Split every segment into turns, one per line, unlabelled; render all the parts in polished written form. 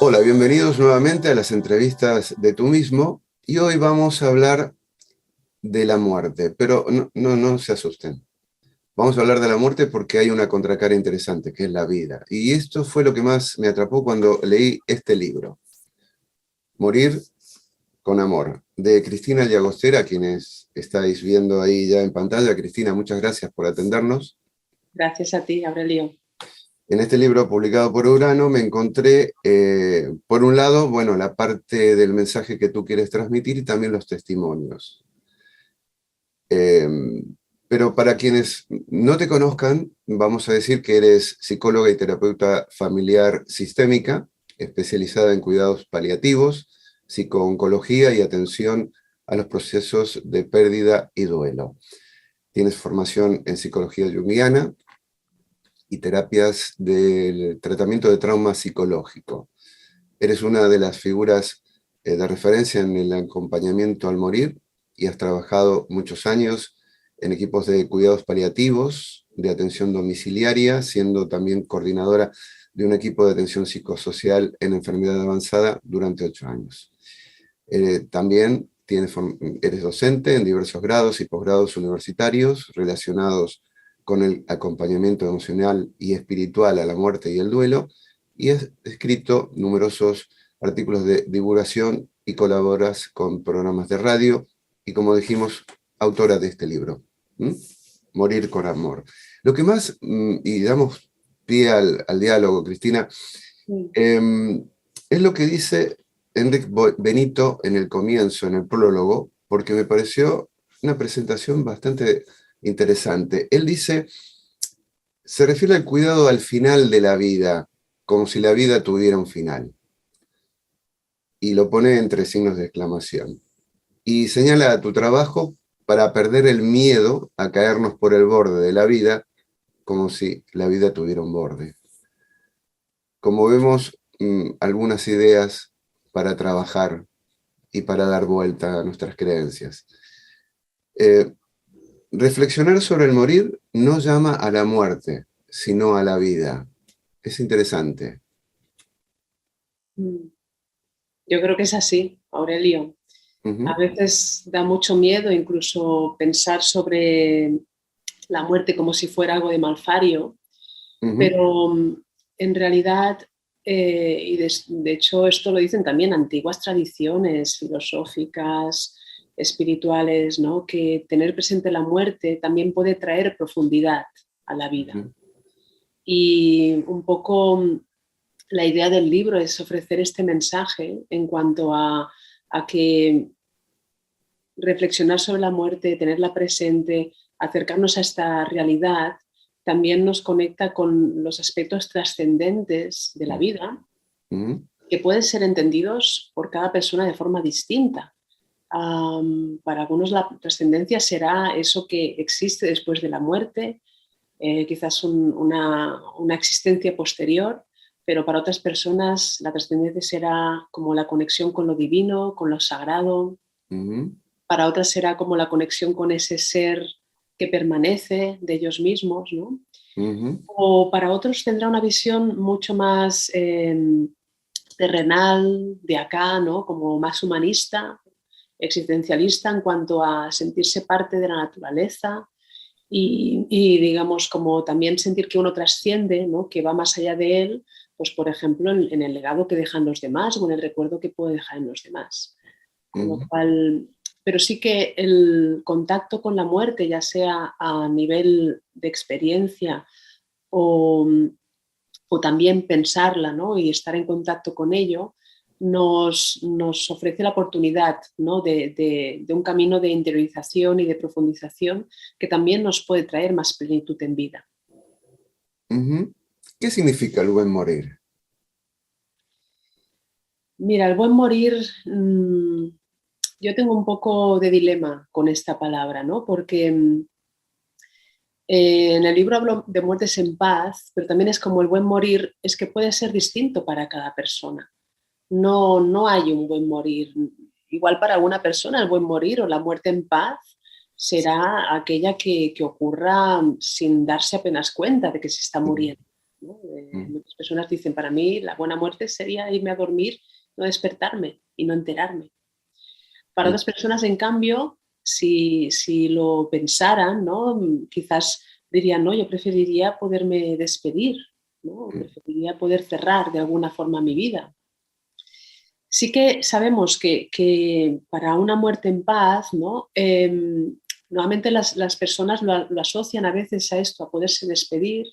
Hola, bienvenidos nuevamente a las entrevistas de Tú Mismo y hoy vamos a hablar de la muerte, pero no se asusten. Vamos a hablar de la muerte porque hay una contracara interesante, que es la vida. Y esto fue lo que más me atrapó cuando leí este libro, Morir con amor, de Cristina Llagostera, quienes estáis viendo ahí ya en pantalla. Cristina, muchas gracias por atendernos.
Gracias a ti, Aurelio.
En este libro publicado por Urano me encontré, por un lado, bueno, la parte del mensaje que tú quieres transmitir y también los testimonios. Eh, pero para quienes no te conozcan, vamos a decir que eres psicóloga y terapeuta familiar sistémica, especializada en cuidados paliativos, psicooncología y atención a los procesos de pérdida y duelo. Tienes formación en psicología junguiana y terapias del tratamiento de trauma psicológico. Eres una de las figuras de referencia en el acompañamiento al morir y has trabajado muchos años en equipos de cuidados paliativos, de atención domiciliaria, siendo también coordinadora de un equipo de atención psicosocial en enfermedad avanzada durante 8 años. También eres docente en diversos grados y posgrados universitarios relacionados con el acompañamiento emocional y espiritual a la muerte y el duelo, y has escrito numerosos artículos de divulgación y colaboras con programas de radio, y como dijimos, autora de este libro, Morir con amor. Lo que más, y damos pie al diálogo, Cristina, es lo que dice Enrique Benito en el comienzo, en el prólogo, porque me pareció una presentación bastante interesante. Él dice, se refiere al cuidado al final de la vida, como si la vida tuviera un final. Y lo pone entre signos de exclamación. Y señala tu trabajo para perder el miedo a caernos por el borde de la vida, como si la vida tuviera un borde. Como vemos, algunas ideas para trabajar y para dar vuelta a nuestras creencias. Reflexionar sobre el morir no llama a la muerte, sino a la vida. Es interesante.
Yo creo que es así, Aurelio. A veces da mucho miedo incluso pensar sobre la muerte como si fuera algo de malfario, pero en realidad, y de hecho esto lo dicen también antiguas tradiciones filosóficas, espirituales, ¿no? Que tener presente la muerte también puede traer profundidad a la vida. Y un poco la idea del libro es ofrecer este mensaje en cuanto a que reflexionar sobre la muerte, tenerla presente, acercarnos a esta realidad, también nos conecta con los aspectos trascendentes de la vida, que pueden ser entendidos por cada persona de forma distinta. Para algunos la trascendencia será eso que existe después de la muerte, quizás una existencia posterior, pero para otras personas la trascendencia será como la conexión con lo divino, con lo sagrado. Para otras será como la conexión con ese ser que permanece de ellos mismos, ¿no? O para otros tendrá una visión mucho más terrenal, de acá, ¿no? Como más humanista, existencialista en cuanto a sentirse parte de la naturaleza y digamos, como también sentir que uno trasciende, ¿no? Que va más allá de él, pues por ejemplo en el legado que dejan los demás o en el recuerdo que puede dejar en los demás. Con lo cual, pero sí que el contacto con la muerte, ya sea a nivel de experiencia o también pensarla, ¿no? Y estar en contacto con ello, nos ofrece la oportunidad, ¿no? de un camino de interiorización y de profundización que también nos puede traer más plenitud en vida.
¿Qué significa el buen morir?
Mira, el buen morir, yo tengo un poco de dilema con esta palabra, ¿no? Porque en el libro hablo de muertes en paz, pero también es como el buen morir, es que puede ser distinto para cada persona. No hay un buen morir. Igual para alguna persona el buen morir o la muerte en paz será aquella que ocurra sin darse apenas cuenta de que se está muriendo. ¿no? Muchas personas dicen, para mí la buena muerte sería irme a dormir, no despertarme y no enterarme. Para otras personas, en cambio, si lo pensaran, ¿no? Quizás dirían, no, yo preferiría poderme despedir, ¿no? Preferiría poder cerrar de alguna forma mi vida. Sí que sabemos que para una muerte en paz, ¿no? Nuevamente las personas lo asocian a veces a esto, a poderse despedir,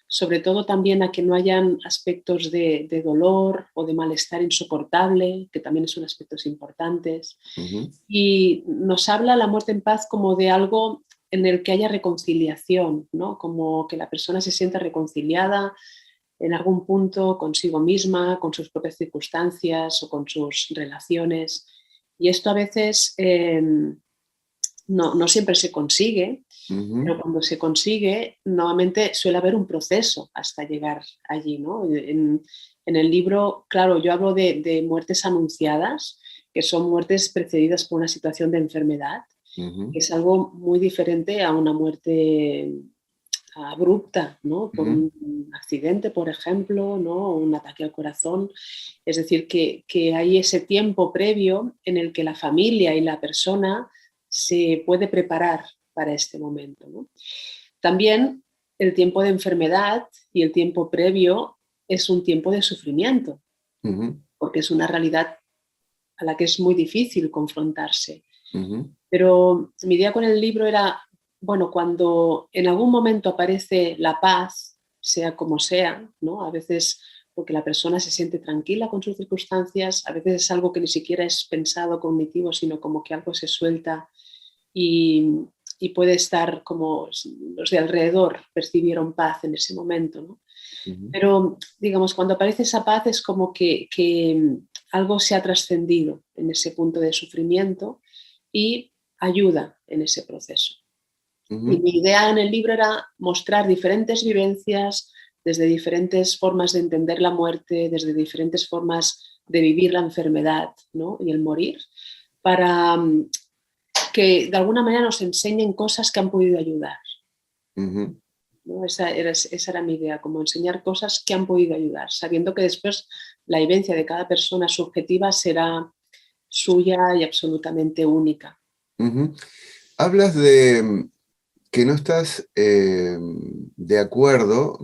sobre todo también a que no hayan aspectos de dolor o de malestar insoportable, que también son aspectos importantes. Y nos habla la muerte en paz como de algo en el que haya reconciliación, ¿no? Como que la persona se sienta reconciliada en algún punto consigo misma, con sus propias circunstancias o con sus relaciones. Y esto a veces no siempre se consigue, pero cuando se consigue, nuevamente suele haber un proceso hasta llegar allí, ¿no? En el libro, claro, yo hablo de muertes anunciadas, que son muertes precedidas por una situación de enfermedad, que es algo muy diferente a una muerte abrupta, ¿no? Por un accidente, por ejemplo, ¿no? Un ataque al corazón. Es decir, que hay ese tiempo previo en el que la familia y la persona se puede preparar para este momento, ¿no? También el tiempo de enfermedad y el tiempo previo es un tiempo de sufrimiento, porque es una realidad a la que es muy difícil confrontarse. Pero mi idea con el libro era, bueno, cuando en algún momento aparece la paz, sea como sea, ¿no? A veces porque la persona se siente tranquila con sus circunstancias, a veces es algo que ni siquiera es pensado cognitivo, sino como que algo se suelta y puede estar como los de alrededor percibieron paz en ese momento, ¿no? Pero, digamos, cuando aparece esa paz es como que algo se ha trascendido en ese punto de sufrimiento y ayuda en ese proceso. Y mi idea en el libro era mostrar diferentes vivencias desde diferentes formas de entender la muerte, desde diferentes formas de vivir la enfermedad, ¿no? Y el morir, para que de alguna manera nos enseñen cosas que han podido ayudar. ¿No? Esa era mi idea, como enseñar cosas que han podido ayudar, sabiendo que después la vivencia de cada persona subjetiva será suya y absolutamente única.
Hablas de que no estás de acuerdo,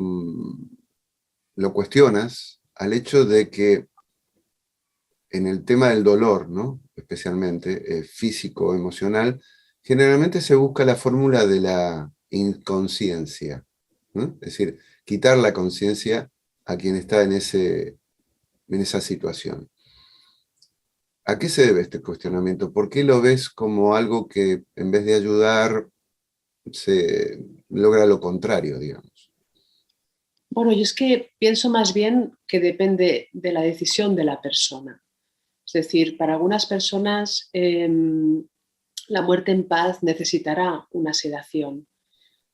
lo cuestionas, al hecho de que en el tema del dolor, ¿no? Especialmente físico, emocional, generalmente se busca la fórmula de la inconsciencia, ¿no? Es decir, quitar la conciencia a quien está en esa situación. ¿A qué se debe este cuestionamiento? ¿Por qué lo ves como algo que en vez de ayudar se logra lo contrario, digamos?
Bueno, yo es que pienso más bien que depende de la decisión de la persona. Es decir, para algunas personas la muerte en paz necesitará una sedación,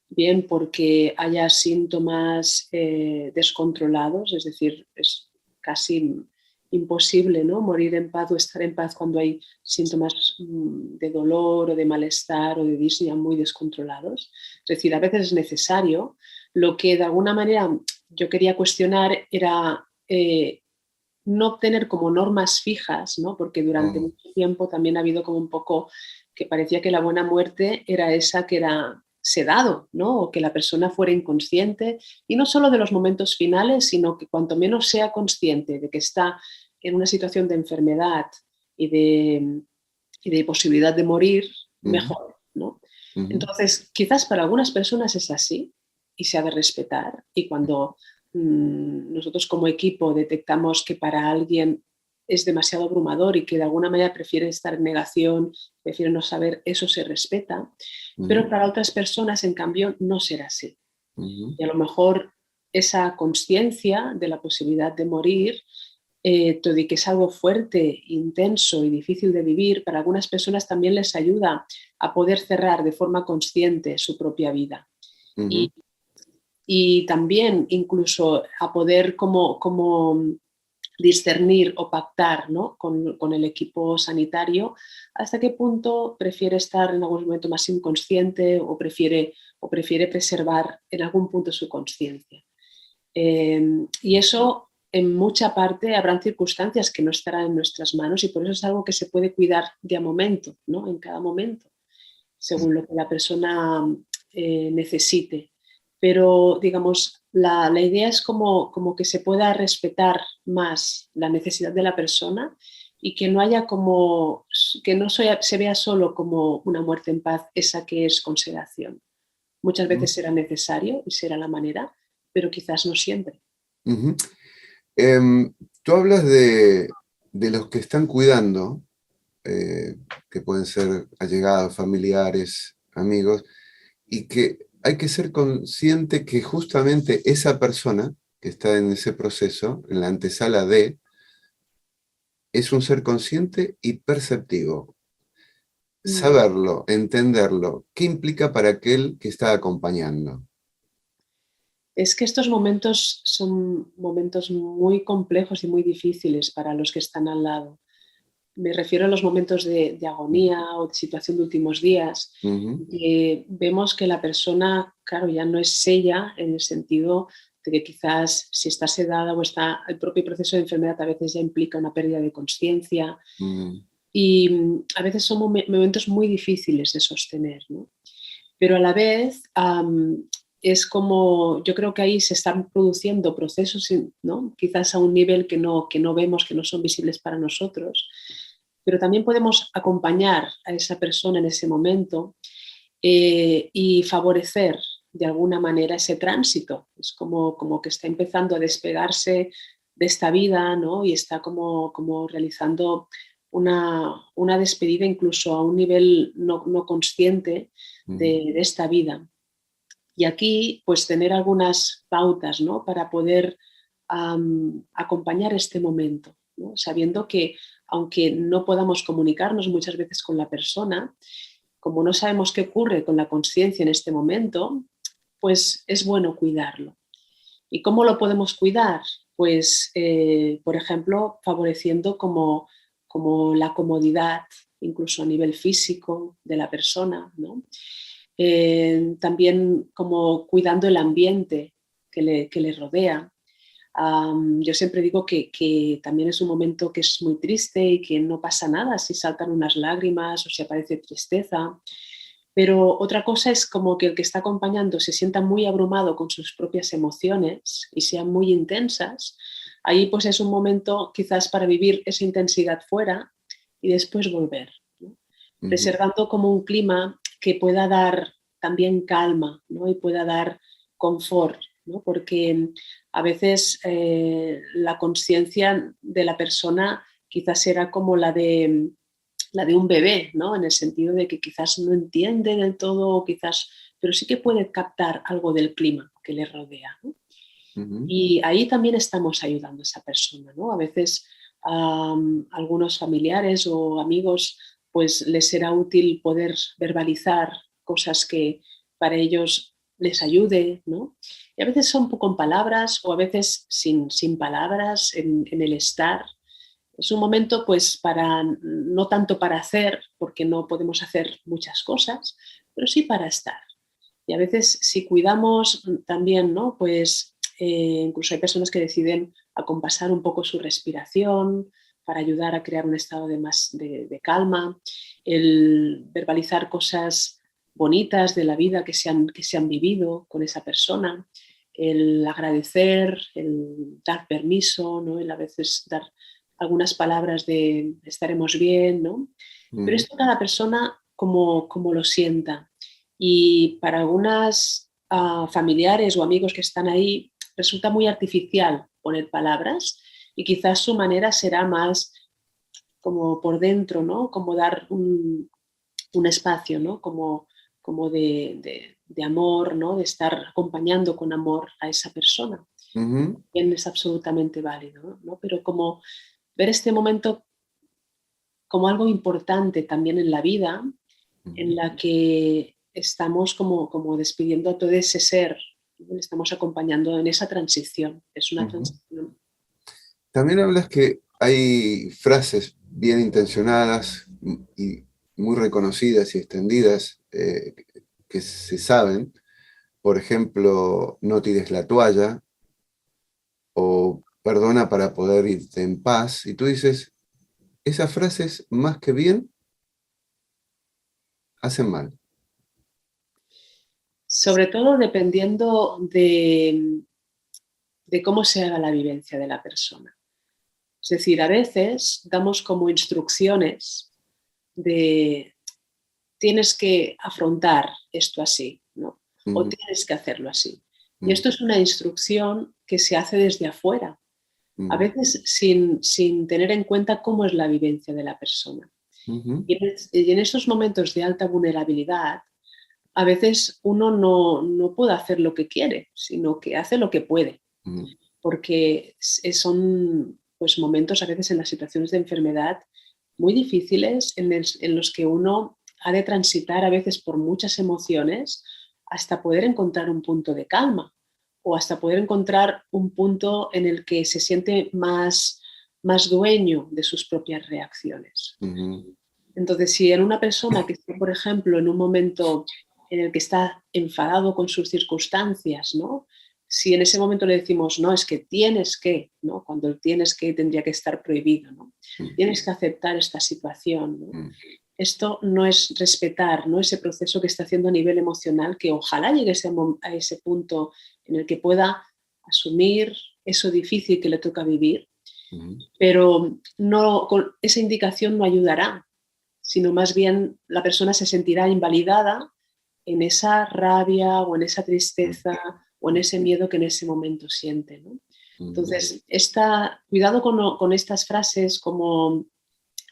bien porque haya síntomas descontrolados, es decir, es casi imposible, ¿no? Morir en paz o estar en paz cuando hay síntomas de dolor o de malestar o de disnea muy descontrolados. Es decir, a veces es necesario. Lo que de alguna manera yo quería cuestionar era no tener como normas fijas, ¿no? Porque durante mucho tiempo también ha habido como un poco que parecía que la buena muerte era esa que era sedado, ¿no? O que la persona fuera inconsciente, y no solo de los momentos finales, sino que cuanto menos sea consciente de que está en una situación de enfermedad y de posibilidad de morir, mejor, ¿no? Entonces, quizás para algunas personas es así y se ha de respetar, y cuando nosotros como equipo detectamos que para alguien es demasiado abrumador y que de alguna manera prefiere estar en negación, prefiere no saber, eso se respeta, pero para otras personas, en cambio, no será así. Y a lo mejor esa conciencia de la posibilidad de morir, todo y que es algo fuerte, intenso y difícil de vivir, para algunas personas también les ayuda a poder cerrar de forma consciente su propia vida. Y también incluso a poder como discernir o pactar, ¿no? con el equipo sanitario hasta qué punto prefiere estar en algún momento más inconsciente o prefiere preservar en algún punto su conciencia. Y eso, en mucha parte, habrán circunstancias que no estarán en nuestras manos y por eso es algo que se puede cuidar de a momento, ¿no? En cada momento, según lo que la persona necesite. Pero, digamos, la idea es como que se pueda respetar más la necesidad de la persona y que no haya como, que no se vea solo como una muerte en paz, esa que es consideración. Muchas veces será necesario y será la manera, pero quizás no siempre.
Uh-huh. Tú hablas de los que están cuidando, que pueden ser allegados, familiares, amigos, y que hay que ser consciente que justamente esa persona que está en ese proceso, en la antesala de, es un ser consciente y perceptivo. Saberlo, entenderlo, ¿qué implica para aquel que está acompañando?
Es que estos momentos son momentos muy complejos y muy difíciles para los que están al lado. Me refiero a los momentos de agonía o de situación de últimos días.
Uh-huh.
Vemos que la persona, claro, ya no es ella en el sentido de que quizás si está sedada o está, el propio proceso de enfermedad a veces ya implica una pérdida de conciencia.
Uh-huh.
Y a veces son momentos muy difíciles de sostener, ¿no? Pero a la vez es como, yo creo que ahí se están produciendo procesos, ¿no? Quizás a un nivel que no vemos, que no son visibles para nosotros, pero también podemos acompañar a esa persona en ese momento y favorecer de alguna manera ese tránsito. Es como que está empezando a despegarse de esta vida, ¿no? Y está como realizando una despedida incluso a un nivel no consciente de esta vida. Y aquí, pues tener algunas pautas, ¿no? Para poder acompañar este momento, ¿no? Sabiendo que aunque no podamos comunicarnos muchas veces con la persona, como no sabemos qué ocurre con la conciencia en este momento, pues es bueno cuidarlo. ¿Y cómo lo podemos cuidar? Pues, por ejemplo, favoreciendo como la comodidad, incluso a nivel físico de la persona, ¿no? También como cuidando el ambiente que le rodea. Yo siempre digo que también es un momento que es muy triste y que no pasa nada si saltan unas lágrimas o si aparece tristeza. Pero otra cosa es como que el que está acompañando se sienta muy abrumado con sus propias emociones y sean muy intensas. Ahí pues es un momento quizás para vivir esa intensidad fuera y después volver, ¿no?
Uh-huh.
Preservando como un clima que pueda dar también calma, ¿no? Y pueda dar confort, ¿no? Porque a veces la conciencia de la persona quizás será como la de un bebé, ¿no? En el sentido de que quizás no entiende del todo, quizás, pero sí que puede captar algo del clima que le rodea, ¿no?
Uh-huh.
Y ahí también estamos ayudando a esa persona, ¿no? A veces algunos familiares o amigos pues les será útil poder verbalizar cosas que para ellos les ayude, ¿no? Y a veces son con palabras o a veces sin palabras en el estar. Es un momento pues para, no tanto para hacer, porque no podemos hacer muchas cosas, pero sí para estar. Y a veces si cuidamos también, ¿no? Pues incluso hay personas que deciden acompasar un poco su respiración para ayudar a crear un estado de calma, el verbalizar cosas bonitas de la vida que se han vivido con esa persona, el agradecer, el dar permiso, ¿no? El a veces dar algunas palabras de estaremos bien, ¿no? Pero
Uh-huh.
esto cada persona como lo sienta. Y para algunas familiares o amigos que están ahí resulta muy artificial poner palabras y quizás su manera será más como por dentro, ¿no? Como dar un espacio, ¿no? Como de amor, ¿no? De estar acompañando con amor a esa persona.
Uh-huh.
También es absolutamente válido, ¿no? Pero como ver este momento como algo importante también en la vida, en la que estamos como despidiendo a todo ese ser, ¿no? Le estamos acompañando en esa transición. Es una
Uh-huh.
transición.
También hablas que hay frases bien intencionadas y muy reconocidas y extendidas que se saben. Por ejemplo, no tires la toalla, o perdona para poder irte en paz, y tú dices, esas frases más que bien hacen mal.
Sobre todo dependiendo de cómo sea la vivencia de la persona. Es decir, a veces damos como instrucciones de tienes que afrontar esto así, ¿no? O tienes que hacerlo así. Y esto es una instrucción que se hace desde afuera, a veces sin tener en cuenta cómo es la vivencia de la persona. Y en estos momentos de alta vulnerabilidad, a veces uno no puede hacer lo que quiere, sino que hace lo que puede, porque son pues, momentos a veces en las situaciones de enfermedad muy difíciles en los que uno ha de transitar a veces por muchas emociones hasta poder encontrar un punto de calma o hasta poder encontrar un punto en el que se siente más dueño de sus propias reacciones. Entonces, si en una persona que está, por ejemplo, en un momento en el que está enfadado con sus circunstancias, ¿no? Si en ese momento le decimos, no, es que tienes que, ¿no? Cuando el tienes que tendría que estar prohibido, ¿no? Tienes que aceptar esta situación, ¿no? Esto no es respetar, ¿no? Ese proceso que está haciendo a nivel emocional, que ojalá llegue a ese punto en el que pueda asumir eso difícil que le toca vivir, pero no, con esa indicación no ayudará, sino más bien la persona se sentirá invalidada en esa rabia o en esa tristeza o en ese miedo que en ese momento siente, ¿no? Entonces, cuidado con estas frases como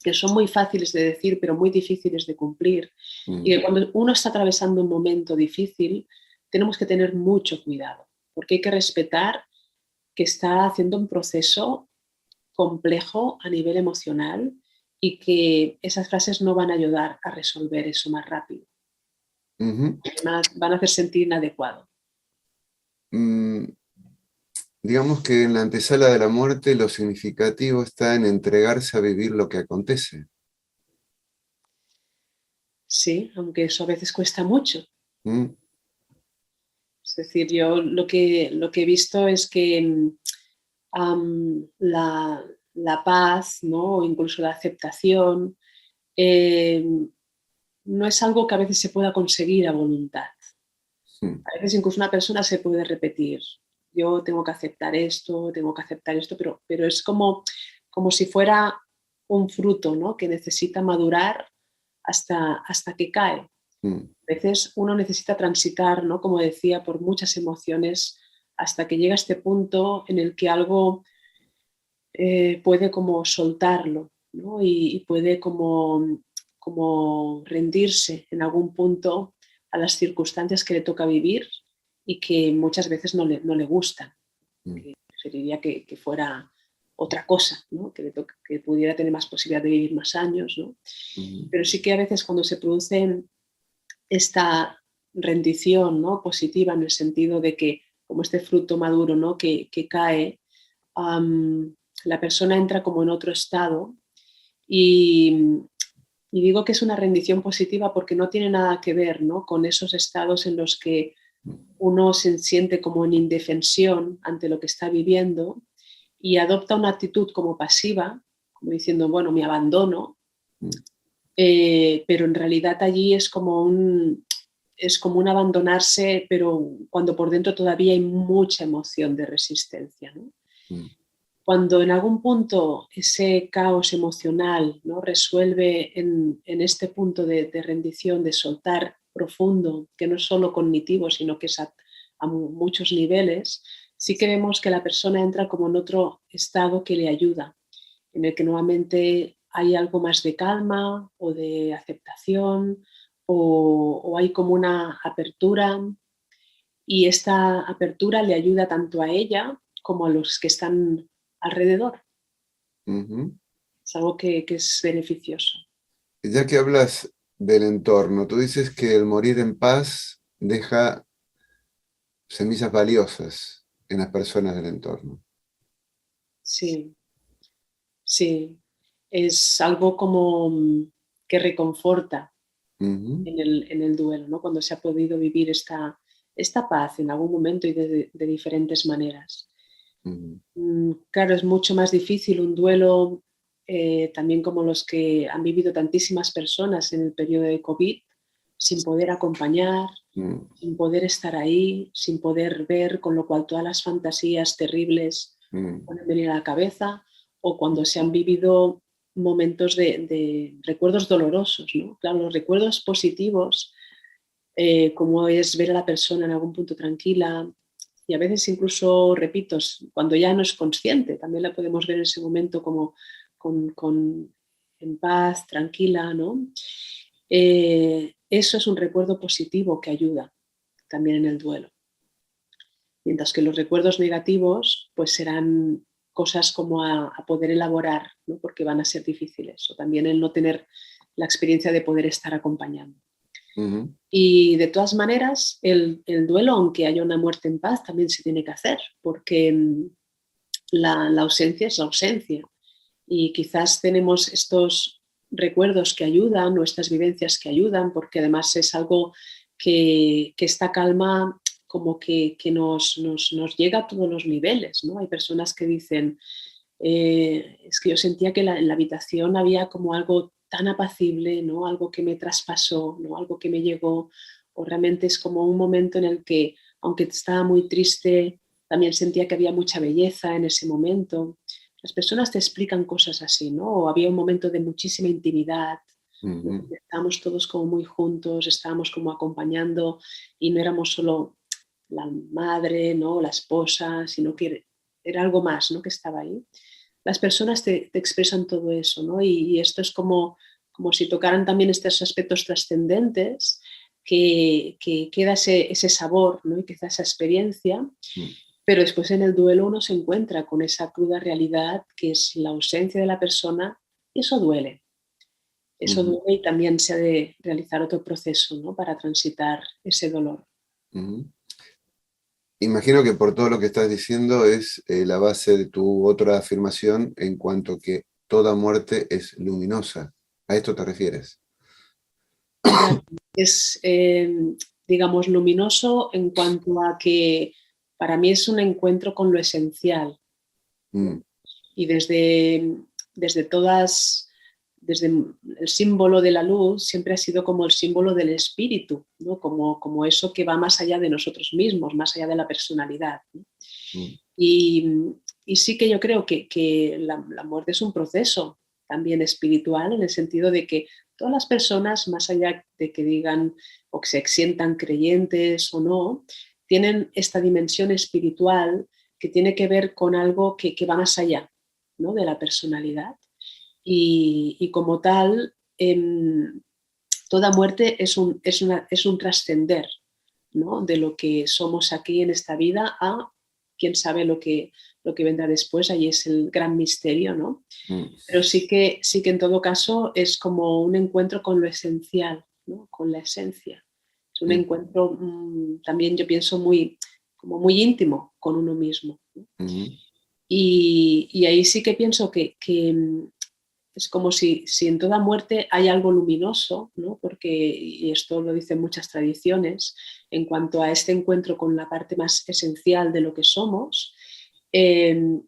que son muy fáciles de decir, pero muy difíciles de cumplir. Y que cuando uno está atravesando un momento difícil, tenemos que tener mucho cuidado, porque hay que respetar que está haciendo un proceso complejo a nivel emocional y que esas frases no van a ayudar a resolver eso más rápido. Además, van a hacer sentir inadecuado.
Digamos que en la antesala de la muerte lo significativo está en entregarse a vivir lo que acontece.
Sí, aunque eso a veces cuesta mucho.
¿Mm?
Es decir, yo lo que he visto es que la paz, ¿no? O incluso la aceptación, no es algo que a veces se pueda conseguir a voluntad. A veces incluso una persona se puede repetir, yo tengo que aceptar esto, pero es como si fuera un fruto, ¿no? Que necesita madurar hasta que cae. A veces uno necesita transitar, ¿no? Como decía, por muchas emociones hasta que llega a este punto en el que algo puede como soltarlo, ¿no? Y puede como rendirse en algún punto a las circunstancias que le toca vivir y que muchas veces no le gustan. Que preferiría que fuera otra cosa, ¿no? Que pudiera tener más posibilidad de vivir más años, ¿no? Pero sí que a veces cuando se produce esta rendición, ¿no? Positiva, en el sentido de que como este fruto maduro, ¿no? que cae, la persona entra como en otro estado y digo que es una rendición positiva porque no tiene nada que ver, ¿no? Con esos estados en los que uno se siente como en indefensión ante lo que está viviendo y adopta una actitud como pasiva, como diciendo, bueno, me abandono, pero en realidad allí es como un abandonarse, pero cuando por dentro todavía hay mucha emoción de resistencia, ¿no? Cuando en algún punto ese caos emocional, ¿no? Resuelve en este punto de rendición, de soltar profundo, que no es solo cognitivo, sino que es a muchos niveles, sí que vemos que la persona entra como en otro estado que le ayuda, en el que nuevamente hay algo más de calma o de aceptación o hay como una apertura, y esta apertura le ayuda tanto a ella como a los que están alrededor. Es algo que es beneficioso.
Ya que hablas del entorno, tú dices que el morir en paz deja semillas valiosas en las personas del entorno.
Sí, sí. Es algo como que reconforta en el duelo, ¿no? Cuando se ha podido vivir esta paz en algún momento y de diferentes maneras. Claro, es mucho más difícil un duelo, también como los que han vivido tantísimas personas en el periodo de COVID, sin poder acompañar, sin poder estar ahí, sin poder ver, con lo cual todas las fantasías terribles pueden venir a la cabeza, o cuando se han vivido momentos de recuerdos dolorosos, ¿no? Claro, los recuerdos positivos, como es ver a la persona en algún punto tranquila, y a veces incluso, repito, cuando ya no es consciente, también la podemos ver en ese momento como en paz, tranquila, ¿no? Eso es un recuerdo positivo que ayuda también en el duelo. Mientras que los recuerdos negativos pues serán cosas como a poder elaborar, ¿no? Porque van a ser difíciles, o también el no tener la experiencia de poder estar acompañando. Y de todas maneras, el duelo, aunque haya una muerte en paz, también se tiene que hacer, porque la ausencia es la ausencia. Y quizás tenemos estos recuerdos que ayudan, o estas vivencias que ayudan, porque además es algo que esta calma como que nos llega a todos los niveles, ¿no? Hay personas que dicen, es que yo sentía que en la habitación había como algo tan apacible, ¿no? Algo que me traspasó, ¿no? Algo que me llegó, o realmente es como un momento en el que, aunque estaba muy triste, también sentía que había mucha belleza en ese momento. Las personas te explican cosas así, ¿no? O había un momento de muchísima intimidad, ¿no? Estábamos todos como muy juntos, estábamos como acompañando, y no éramos solo la madre, ¿no? La esposa, sino que era algo más, ¿no? Que estaba ahí. Las personas te expresan todo eso, ¿no? Y esto es como si tocaran también estos aspectos trascendentes, que queda ese sabor, ¿no? Y queda esa experiencia, pero después en el duelo uno se encuentra con esa cruda realidad que es la ausencia de la persona, y eso duele. Eso duele, y también se ha de realizar otro proceso, ¿no? Para transitar ese dolor.
Imagino que por todo lo que estás diciendo es la base de tu otra afirmación en cuanto que toda muerte es luminosa. ¿A esto te refieres?
Claro, es, digamos, luminoso en cuanto a que para mí es un encuentro con lo esencial, ¿no? Y desde el símbolo de la luz siempre ha sido como el símbolo del espíritu, ¿no? Como eso que va más allá de nosotros mismos, más allá de la personalidad, ¿no? Y sí que yo creo que la muerte es un proceso también espiritual, en el sentido de que todas las personas, más allá de que digan o que se sientan creyentes o no, tienen esta dimensión espiritual que tiene que ver con algo que va más allá, ¿no? De la personalidad. Y como tal, toda muerte es un trascender, ¿no? De lo que somos aquí en esta vida a quién sabe lo que vendrá después. Ahí es el gran misterio, ¿no? Pero sí que en todo caso es como un encuentro con lo esencial, ¿no? Con la esencia. Es un encuentro también, yo pienso, como muy íntimo con uno mismo, ¿no? Y ahí sí que pienso que es como si en toda muerte hay algo luminoso, ¿no? Porque, y esto lo dicen muchas tradiciones, en cuanto a este encuentro con la parte más esencial de lo que somos. En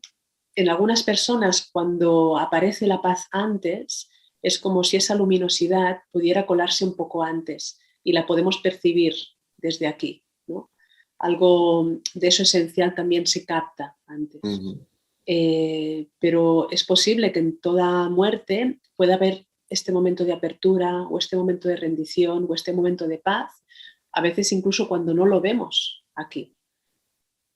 algunas personas, cuando aparece la paz antes, es como si esa luminosidad pudiera colarse un poco antes, y la podemos percibir desde aquí, ¿no? Algo de eso esencial también se capta antes. Pero es posible que en toda muerte pueda haber este momento de apertura, o este momento de rendición, o este momento de paz, a veces incluso cuando no lo vemos aquí,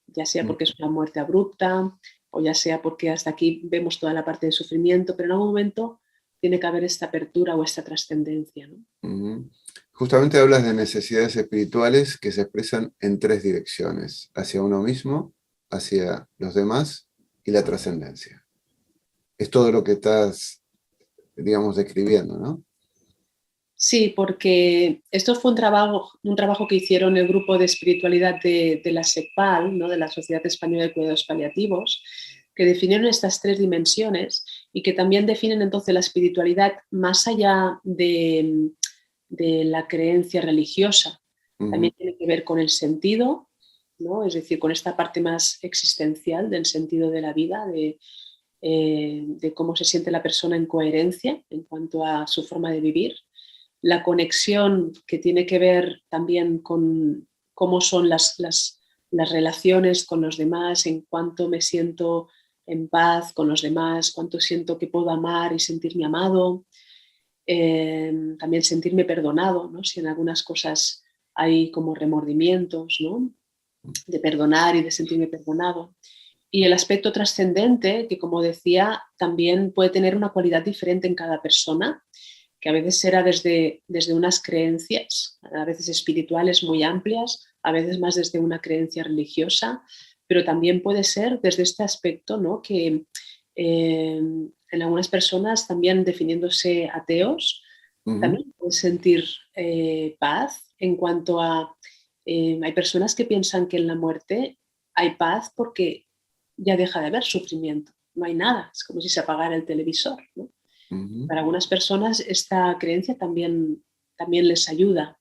ya sea porque es una muerte abrupta, o ya sea porque hasta aquí vemos toda la parte de sufrimiento, pero en algún momento tiene que haber esta apertura o esta trascendencia, ¿no?
Justamente hablas de necesidades espirituales que se expresan en tres direcciones: hacia uno mismo, hacia los demás y la trascendencia. Es todo lo que estás, digamos, describiendo, ¿no?
Sí, porque esto fue un trabajo que hicieron el grupo de espiritualidad de la SEPAL, ¿no? De la Sociedad Española de Cuidados Paliativos, que definieron estas tres dimensiones, y que también definen entonces la espiritualidad más allá de la creencia religiosa. También tiene que ver con el sentido, ¿no? Es decir, con esta parte más existencial del sentido de la vida, de cómo se siente la persona en coherencia en cuanto a su forma de vivir, la conexión que tiene que ver también con cómo son las relaciones con los demás, en cuánto me siento en paz con los demás, cuánto siento que puedo amar y sentirme amado, también sentirme perdonado, ¿no? Si en algunas cosas hay como remordimientos, ¿no? De perdonar y de sentirme perdonado. Y el aspecto trascendente, que como decía, también puede tener una cualidad diferente en cada persona, que a veces será desde unas creencias, a veces espirituales muy amplias, a veces más desde una creencia religiosa, pero también puede ser desde este aspecto, ¿no? Que en algunas personas también definiéndose ateos, también pueden sentir paz en cuanto a... hay personas que piensan que en la muerte hay paz porque ya deja de haber sufrimiento, no hay nada, es como si se apagara el televisor, ¿no? Para algunas personas esta creencia también les ayuda.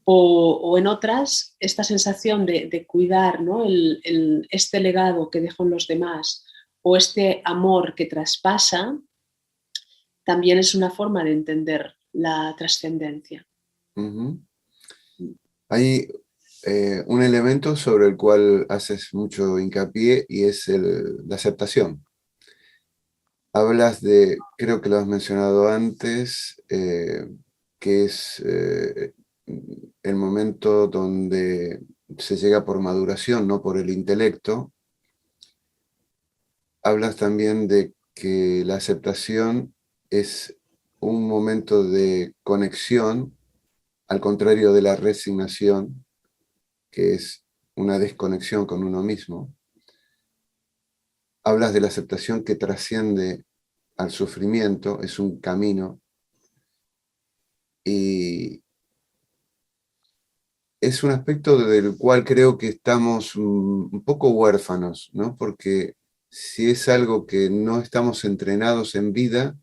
O en otras, esta sensación de cuidar, ¿no? Este legado que dejo en los demás o este amor que traspasa, también es una forma de entender la trascendencia.
Hay un elemento sobre el cual haces mucho hincapié y es la aceptación. Hablas de, creo que lo has mencionado antes, que es el momento donde se llega por maduración, no por el intelecto. Hablas también de que la aceptación es un momento de conexión, al contrario de la resignación, que es una desconexión con uno mismo. Hablas de la aceptación que trasciende al sufrimiento, es un camino, y es un aspecto del cual creo que estamos un poco huérfanos, ¿no? Porque si es algo que no estamos entrenados en vida,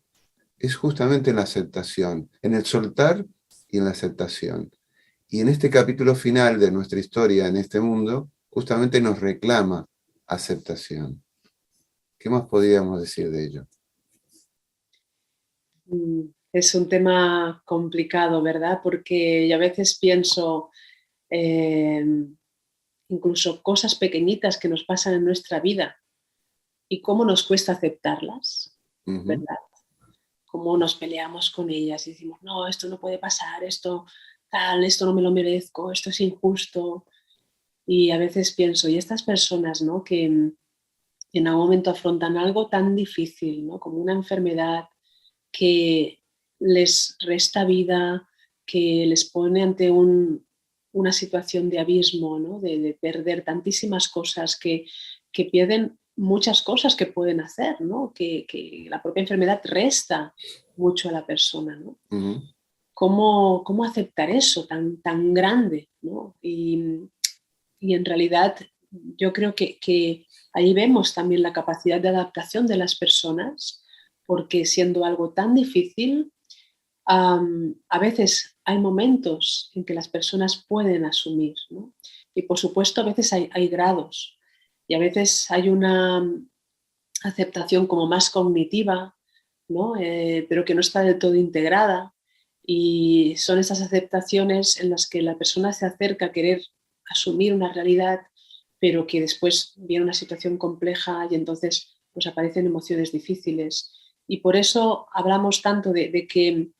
es justamente en la aceptación, en el soltar y en la aceptación. Y en este capítulo final de nuestra historia en este mundo, justamente nos reclama aceptación. ¿Qué más podríamos decir de ello?
Es un tema complicado, ¿verdad? Porque yo a veces pienso incluso cosas pequeñitas que nos pasan en nuestra vida y cómo nos cuesta aceptarlas, ¿verdad? Cómo nos peleamos con ellas y decimos, no, esto no puede pasar, esto tal, esto no me lo merezco, esto es injusto. Y a veces pienso, y estas personas, ¿no? Que en algún momento afrontan algo tan difícil, ¿no? Como una enfermedad que les resta vida, que les pone ante una situación de abismo, ¿no? De perder tantísimas cosas, que pierden muchas cosas que pueden hacer, ¿no? Que la propia enfermedad resta mucho a la persona, ¿no? ¿Cómo aceptar eso tan grande, ¿no? Y en realidad yo creo que ahí vemos también la capacidad de adaptación de las personas, porque siendo algo tan difícil, a veces hay momentos en que las personas pueden asumir, ¿no? Y por supuesto a veces hay grados y a veces hay una aceptación como más cognitiva, ¿no? Pero que no está del todo integrada, y son esas aceptaciones en las que la persona se acerca a querer asumir una realidad, pero que después viene una situación compleja y entonces pues aparecen emociones difíciles. Y por eso hablamos tanto de que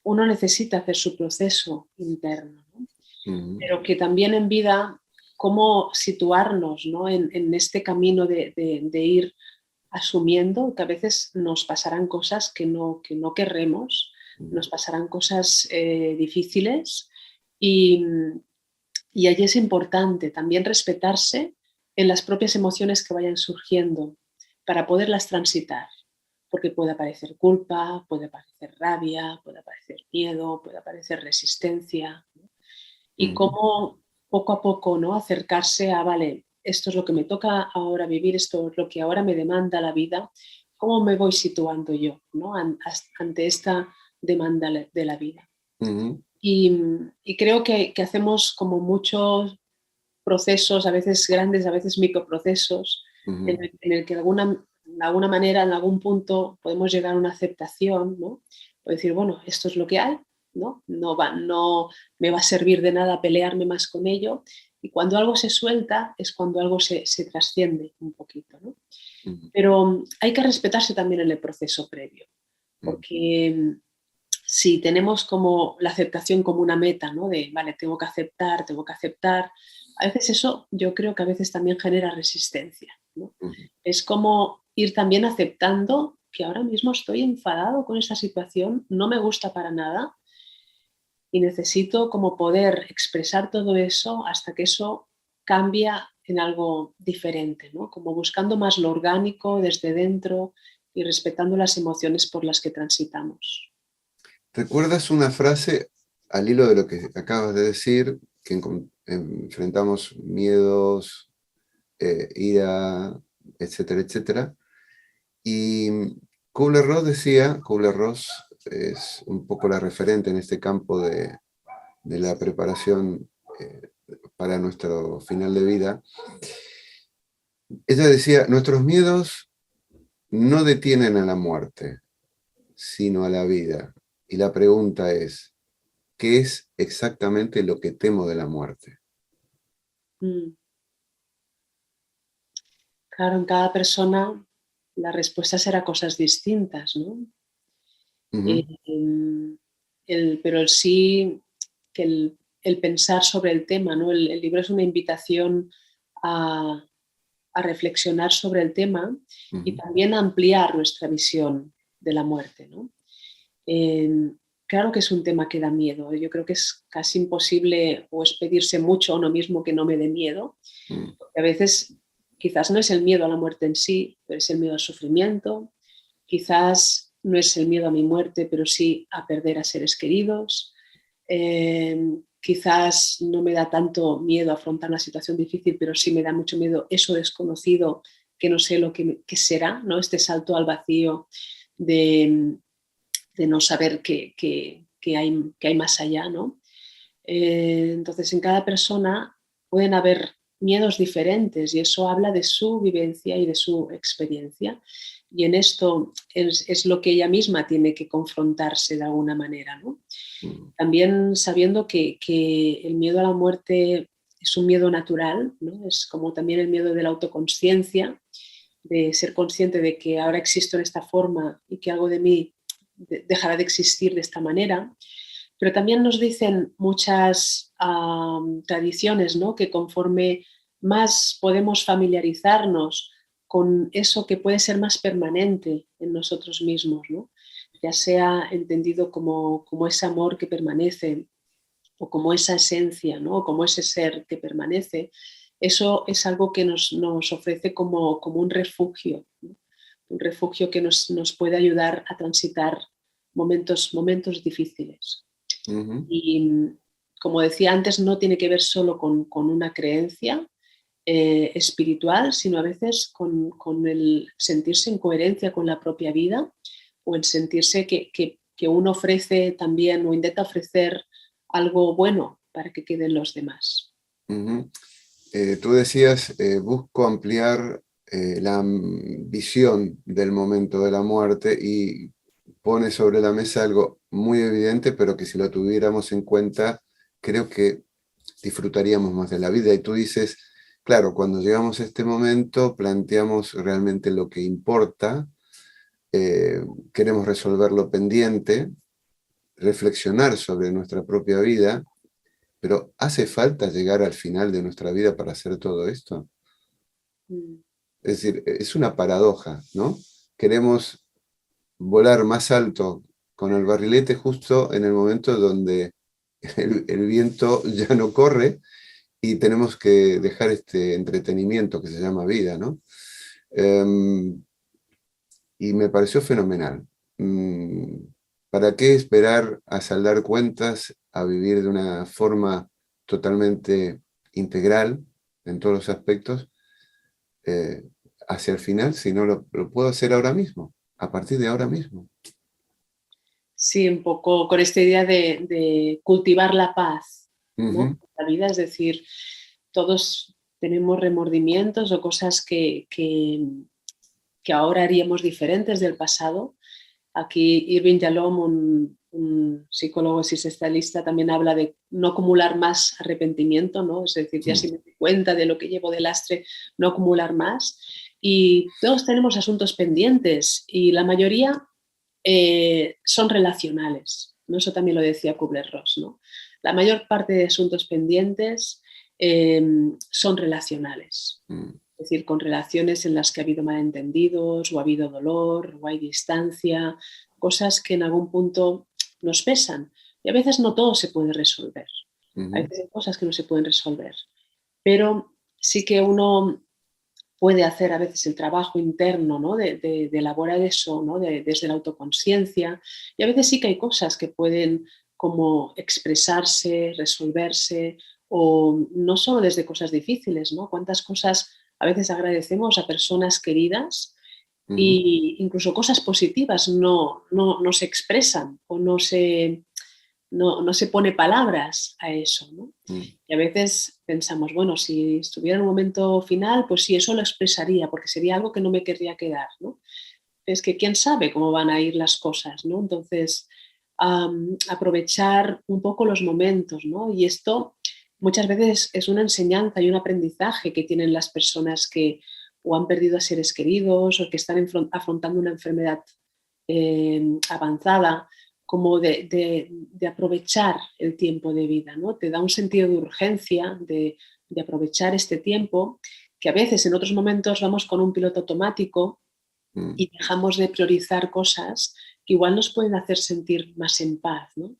uno necesita hacer su proceso interno, ¿no? Pero que también en vida, cómo situarnos, ¿no? en este camino de ir asumiendo que a veces nos pasarán cosas que no querremos, nos pasarán cosas difíciles, y allí es importante también respetarse en las propias emociones que vayan surgiendo para poderlas transitar, porque puede aparecer culpa, puede aparecer rabia, puede aparecer miedo, puede aparecer resistencia, ¿no? Y cómo poco a poco, ¿no? Acercarse a, vale, esto es lo que me toca ahora vivir, esto es lo que ahora me demanda la vida, ¿cómo me voy situando yo, ¿no? Ante esta demanda de la vida? Y creo que hacemos como mucho procesos, a veces grandes, a veces microprocesos, en el que de alguna manera, en algún punto, podemos llegar a una aceptación, ¿no? O decir, bueno, esto es lo que hay, ¿no? No me va a servir de nada pelearme más con ello. Y cuando algo se suelta es cuando algo se trasciende un poquito, ¿no? Pero hay que respetarse también en el proceso previo, porque si tenemos como la aceptación como una meta, ¿no? De, vale, tengo que aceptar, a veces eso yo creo que a veces también genera resistencia, ¿no? Es como ir también aceptando que ahora mismo estoy enfadado con esta situación, no me gusta para nada y necesito como poder expresar todo eso hasta que eso cambia en algo diferente, ¿no? Como buscando más lo orgánico desde dentro y respetando las emociones por las que transitamos.
¿Recuerdas una frase al hilo de lo que acabas de decir, que enfrentamos miedos, ira, etcétera, etcétera? Y Kubler-Ross es un poco la referente en este campo de la preparación para nuestro final de vida. Ella decía, nuestros miedos no detienen a la muerte, sino a la vida. Y la pregunta es, ¿qué es exactamente lo que temo de la muerte?
Claro, en cada persona la respuesta será cosas distintas, ¿no? Pero el sí, que el pensar sobre el tema, ¿no? El libro es una invitación a reflexionar sobre el tema y también a ampliar nuestra visión de la muerte, ¿no? Claro que es un tema que da miedo. Yo creo que es casi imposible o es pedirse mucho a uno mismo que no me dé miedo. Porque a veces quizás no es el miedo a la muerte en sí, pero es el miedo al sufrimiento. Quizás no es el miedo a mi muerte, pero sí a perder a seres queridos. Quizás no me da tanto miedo afrontar una situación difícil, pero sí me da mucho miedo eso desconocido, que no sé lo que será, ¿no? Este salto al vacío de no saber qué hay más allá, ¿no? Entonces, en cada persona pueden haber miedos diferentes y eso habla de su vivencia y de su experiencia. Y en esto es lo que ella misma tiene que confrontarse de alguna manera, ¿no? También sabiendo que el miedo a la muerte es un miedo natural, ¿no? Es como también el miedo de la autoconsciencia, de ser consciente de que ahora existo en esta forma y que algo de mí dejará de existir de esta manera. Pero también nos dicen muchas tradiciones, ¿no? Que conforme más podemos familiarizarnos con eso que puede ser más permanente en nosotros mismos, ¿no? Ya sea entendido como ese amor que permanece o como esa esencia, ¿no? O como ese ser que permanece, eso es algo que nos ofrece como un refugio, ¿no? Un refugio que nos puede ayudar a transitar momentos difíciles. Y como decía antes, no tiene que ver solo con una creencia espiritual, sino a veces con el sentirse en coherencia con la propia vida o el sentirse que uno ofrece también o intenta ofrecer algo bueno para que queden los demás.
Tú decías, busco ampliar la visión del momento de la muerte y pone sobre la mesa algo muy evidente, pero que si lo tuviéramos en cuenta, creo que disfrutaríamos más de la vida. Y tú dices, claro, cuando llegamos a este momento, planteamos realmente lo que importa, queremos resolver lo pendiente, reflexionar sobre nuestra propia vida, pero ¿hace falta llegar al final de nuestra vida para hacer todo esto? Es decir, es una paradoja, ¿no? Queremos volar más alto con el barrilete justo en el momento donde el viento ya no corre y tenemos que dejar este entretenimiento que se llama vida, ¿no? Y me pareció fenomenal. ¿Para qué esperar a saldar cuentas, a vivir de una forma totalmente integral en todos los aspectos hacia el final si no lo puedo hacer ahora mismo, a partir de ahora mismo?
Sí, un poco con esta idea de cultivar la paz, ¿no? La vida, es decir, todos tenemos remordimientos o cosas que ahora haríamos diferentes del pasado. Aquí Irving Yalom, un psicólogo existencialista, también habla de no acumular más arrepentimiento, ¿no? Es decir, ya si me doy cuenta de lo que llevo de lastre, no acumular más. Y todos tenemos asuntos pendientes y la mayoría son relacionales, ¿no? Eso también lo decía Kubler-Ross, ¿no? La mayor parte de asuntos pendientes son relacionales. Es decir, con relaciones en las que ha habido malentendidos, o ha habido dolor, o hay distancia, cosas que en algún punto nos pesan. Y a veces no todo se puede resolver. A veces hay cosas que no se pueden resolver. Pero sí que uno puede hacer a veces el trabajo interno, ¿no? de elaborar eso, ¿no? Desde la autoconciencia. Y a veces sí que hay cosas que pueden como expresarse, resolverse, o no solo desde cosas difíciles, ¿no? Cuántas cosas a veces agradecemos a personas queridas e incluso cosas positivas no se expresan o no se pone palabras a eso, ¿no? Y a veces pensamos, bueno, si estuviera en un momento final, pues sí, eso lo expresaría, porque sería algo que no me querría quedar, ¿no? Es que quién sabe cómo van a ir las cosas, ¿no? Entonces, aprovechar un poco los momentos, ¿no? Y esto muchas veces es una enseñanza y un aprendizaje que tienen las personas que o han perdido a seres queridos o que están afrontando una enfermedad avanzada, como de aprovechar el tiempo de vida, ¿no? Te da un sentido de urgencia de aprovechar este tiempo, que a veces en otros momentos vamos con un piloto automático y dejamos de priorizar cosas que igual nos pueden hacer sentir más en paz, ¿no?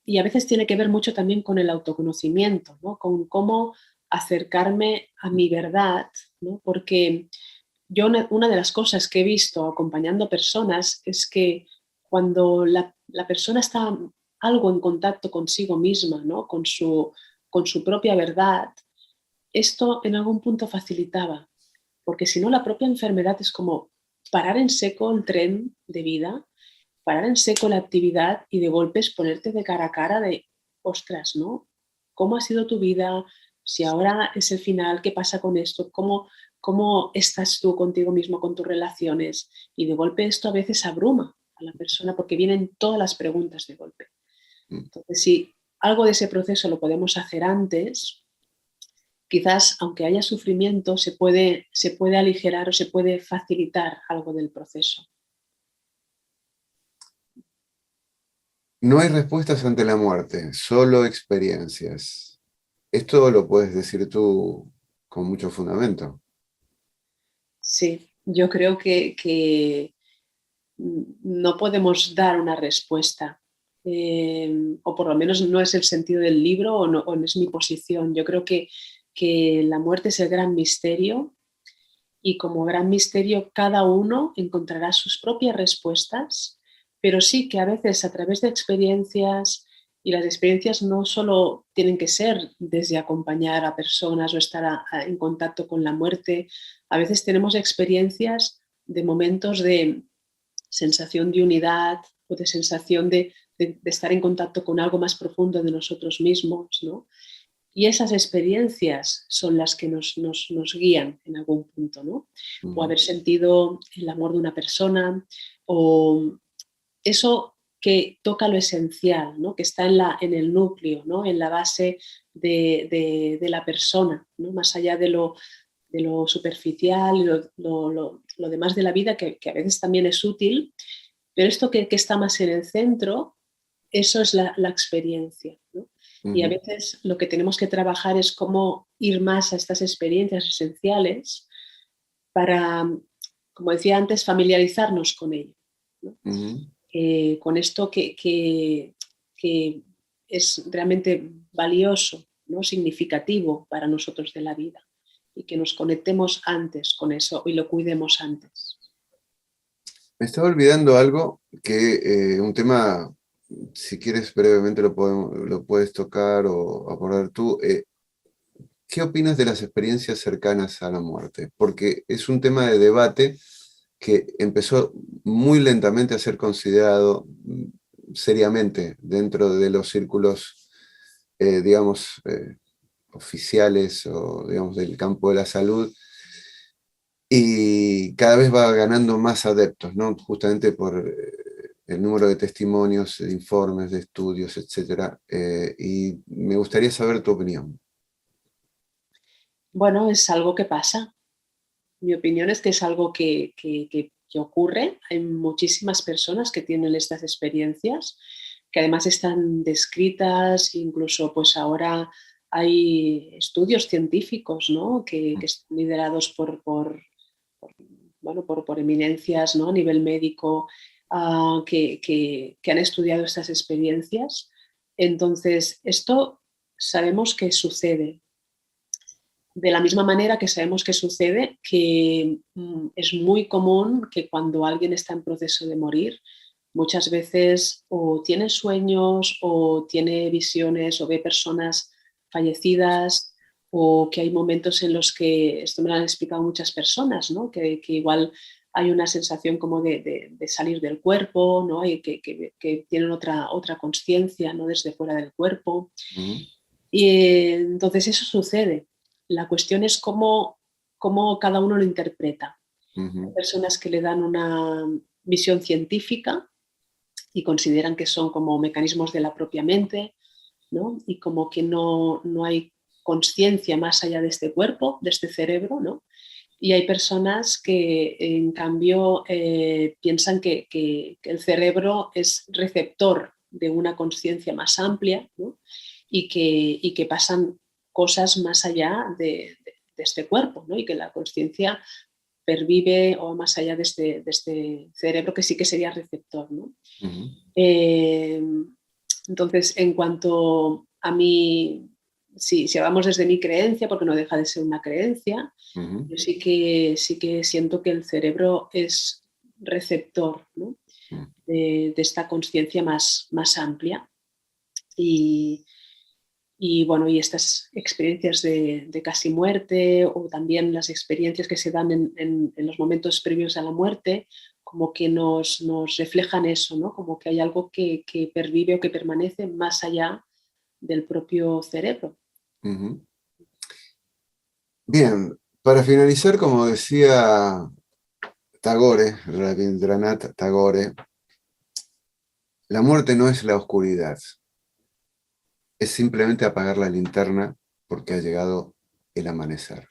Y a veces tiene que ver mucho también con el autoconocimiento, ¿no? Con cómo acercarme a mi verdad, ¿no? Porque yo una de las cosas que he visto acompañando personas es que cuando la persona está algo en contacto consigo misma, ¿no? con su propia verdad, esto en algún punto facilitaba, porque si no la propia enfermedad es como parar en seco el tren de vida, parar en seco la actividad y de golpes ponerte de cara a cara de, ostras, ¿no? ¿Cómo ha sido tu vida? Si ahora es el final, ¿qué pasa con esto? ¿Cómo estás tú contigo mismo, con tus relaciones? Y de golpe esto a veces abruma a la persona porque vienen todas las preguntas de golpe. Entonces, si algo de ese proceso lo podemos hacer antes, quizás aunque haya sufrimiento, se puede aligerar o se puede facilitar algo del proceso.
No hay respuestas ante la muerte, solo experiencias. Esto lo puedes decir tú con mucho fundamento.
Sí, yo creo que no podemos dar una respuesta, o por lo menos no es el sentido del libro o no es mi posición. Yo creo que la muerte es el gran misterio y como gran misterio cada uno encontrará sus propias respuestas, pero sí que a veces a través de experiencias, y las experiencias no solo tienen que ser desde acompañar a personas o estar en contacto con la muerte, a veces tenemos experiencias de momentos de sensación de unidad o de sensación de estar en contacto con algo más profundo de nosotros mismos, ¿no? Y esas experiencias son las que nos guían en algún punto, ¿no? O haber sentido el amor de una persona, o eso que toca lo esencial, ¿no? Que está en el núcleo, ¿no? En la base de la persona, ¿no? Más allá de lo superficial, lo demás de la vida, que a veces también es útil, pero esto que está más en el centro, eso es la experiencia, ¿no? Y a veces lo que tenemos que trabajar es cómo ir más a estas experiencias esenciales para, como decía antes, familiarizarnos con ello, ¿no? Con esto que es realmente valioso, ¿no? Significativo para nosotros de la vida, y que nos conectemos antes con eso y lo cuidemos antes.
Me estaba olvidando algo, que un tema, si quieres brevemente lo puedes tocar o abordar tú. ¿Qué opinas de las experiencias cercanas a la muerte? Porque es un tema de debate que empezó muy lentamente a ser considerado seriamente dentro de los círculos, digamos, oficiales o, digamos, del campo de la salud, y cada vez va ganando más adeptos, ¿no? Justamente por el número de testimonios, de informes, de estudios, etc. Y me gustaría saber tu opinión.
Bueno, es algo que pasa. Mi opinión es que es algo que ocurre. Hay muchísimas personas que tienen estas experiencias, que además están descritas, incluso pues ahora hay estudios científicos, ¿no? que están liderados por eminencias, ¿no? A nivel médico, que han estudiado estas experiencias. Entonces, esto sabemos que sucede. De la misma manera que sabemos que sucede, que es muy común que cuando alguien está en proceso de morir, muchas veces o tiene sueños o tiene visiones o ve personas fallecidas, o que hay momentos en los que, esto me lo han explicado muchas personas, ¿no? que igual hay una sensación como de salir del cuerpo, ¿no? Y que tienen otra conciencia, ¿no? Desde fuera del cuerpo. Y entonces eso sucede. La cuestión es cómo cada uno lo interpreta. Hay personas que le dan una visión científica y consideran que son como mecanismos de la propia mente, ¿no? Y como que no hay conciencia más allá de este cuerpo, de este cerebro, ¿no? Y hay personas que, en cambio, piensan que el cerebro es receptor de una conciencia más amplia, ¿no? y que pasan cosas más allá de este cuerpo, ¿no? Y que la conciencia pervive o más allá de este cerebro que sí que sería receptor, ¿no? Entonces, en cuanto a mí, si hablamos desde mi creencia, porque no deja de ser una creencia, yo sí que siento que el cerebro es receptor, ¿no? de esta conciencia más amplia. Y bueno, y estas experiencias de casi muerte, o también las experiencias que se dan en los momentos previos a la muerte, como que nos reflejan eso, ¿no? Como que hay algo que pervive o que permanece más allá del propio cerebro.
Bien, para finalizar, como decía Tagore, Rabindranath Tagore, la muerte no es la oscuridad, es simplemente apagar la linterna porque ha llegado el amanecer.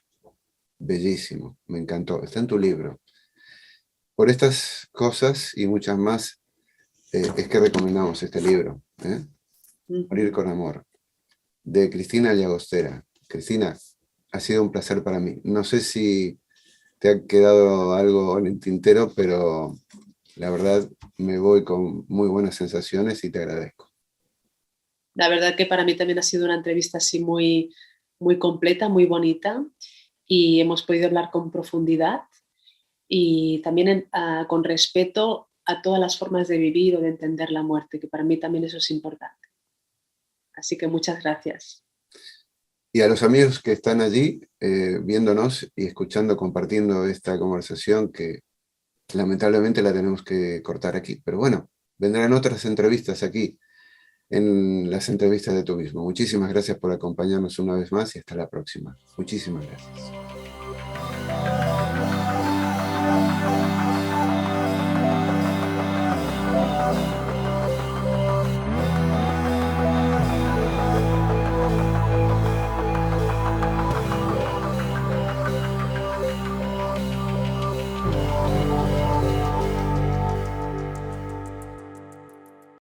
Bellísimo, me encantó, está en tu libro. Por estas cosas y muchas más es que recomendamos este libro, Morir con amor, de Cristina Llagostera. Cristina, ha sido un placer para mí. No sé si te ha quedado algo en el tintero, pero la verdad me voy con muy buenas sensaciones y te agradezco.
La verdad que para mí también ha sido una entrevista así muy, muy completa, muy bonita, y hemos podido hablar con profundidad y también con respeto a todas las formas de vivir o de entender la muerte, que para mí también eso es importante. Así que muchas gracias.
Y a los amigos que están allí viéndonos y escuchando, compartiendo esta conversación, que lamentablemente la tenemos que cortar aquí. Pero bueno, vendrán otras entrevistas aquí, en las entrevistas de Tú Mismo. Muchísimas gracias por acompañarnos una vez más y hasta la próxima. Muchísimas gracias.